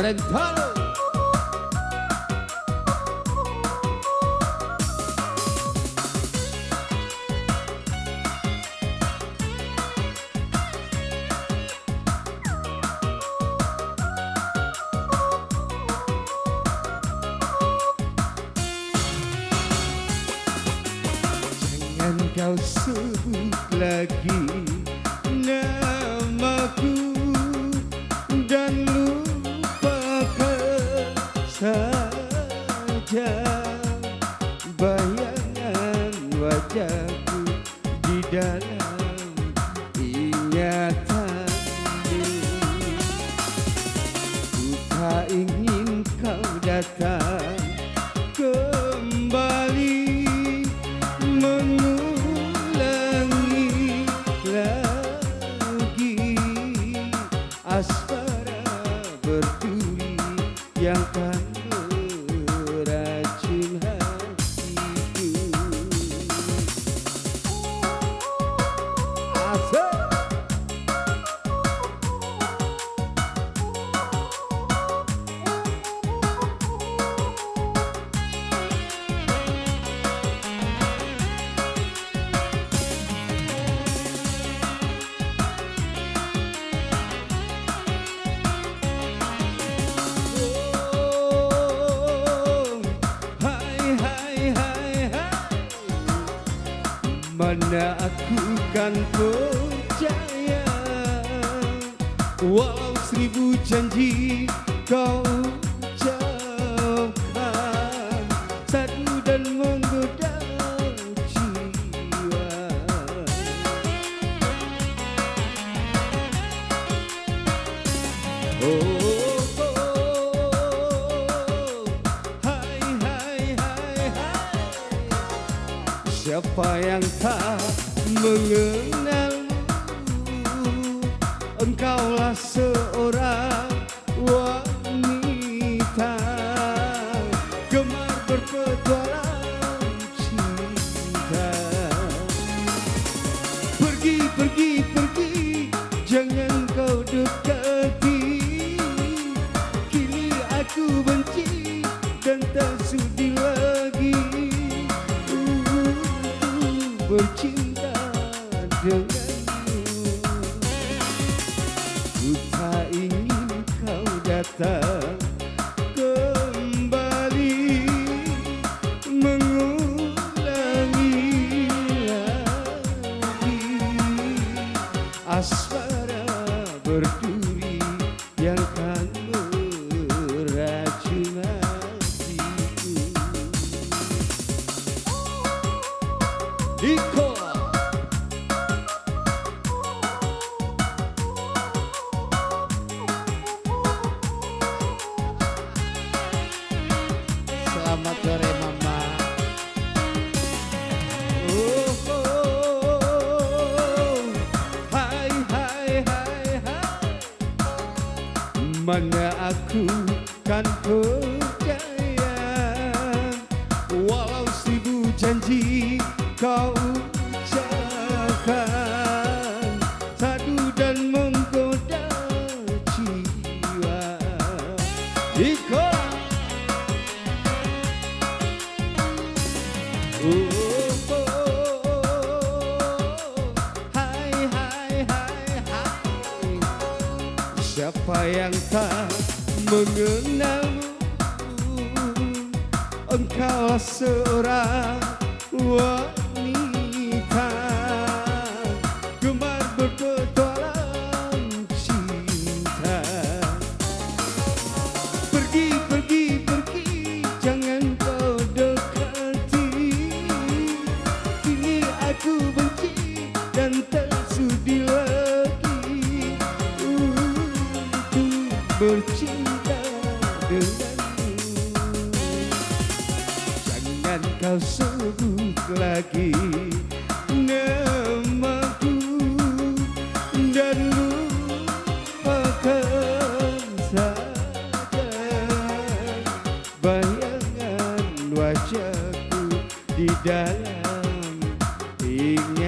Rentalo. Jangan kau sebut lagi namaku dan lupakan saja bayangan wajahku di dalam ingatanmu. Ku tak ingin kau datang kembali mengulangi lagi asmara berduri yang kan meracun hatiku. Asik. Mana aku kan percaya walau 1000 janji kau ucapkan, sadu dan menggoda jiwa. Siapa yang tak mengenalmu? Engkaulah seorang wanita gemar berpetualang cinta. Pergi, pergi, pergi, jangan kau dekati. Kini aku benci dan tak sudi lagi bercinta denganmu. Ku tak ingin kau datang kembali mengulangi lagi asmara berduri yang kan meracun hatiku. Iko. Selamat sore mama. Hai hai hai hai. Mana aku kan percaya walau 1000 janji kau ucapkan, sadu dan menggoda jiwa. Iko. Hai hai hai hai. Siapa yang tak mengenalmu? Engkaulah seorang wanita gemar berpetualang cinta. Pergi, pergi, pergi, jangan kau dekati. Kini aku benci dan tak sudi lagi untuk bercinta denganmu. Jangan kau sebut lagi namaku dan lupakan saja bayangan wajahku di dalam ingatan.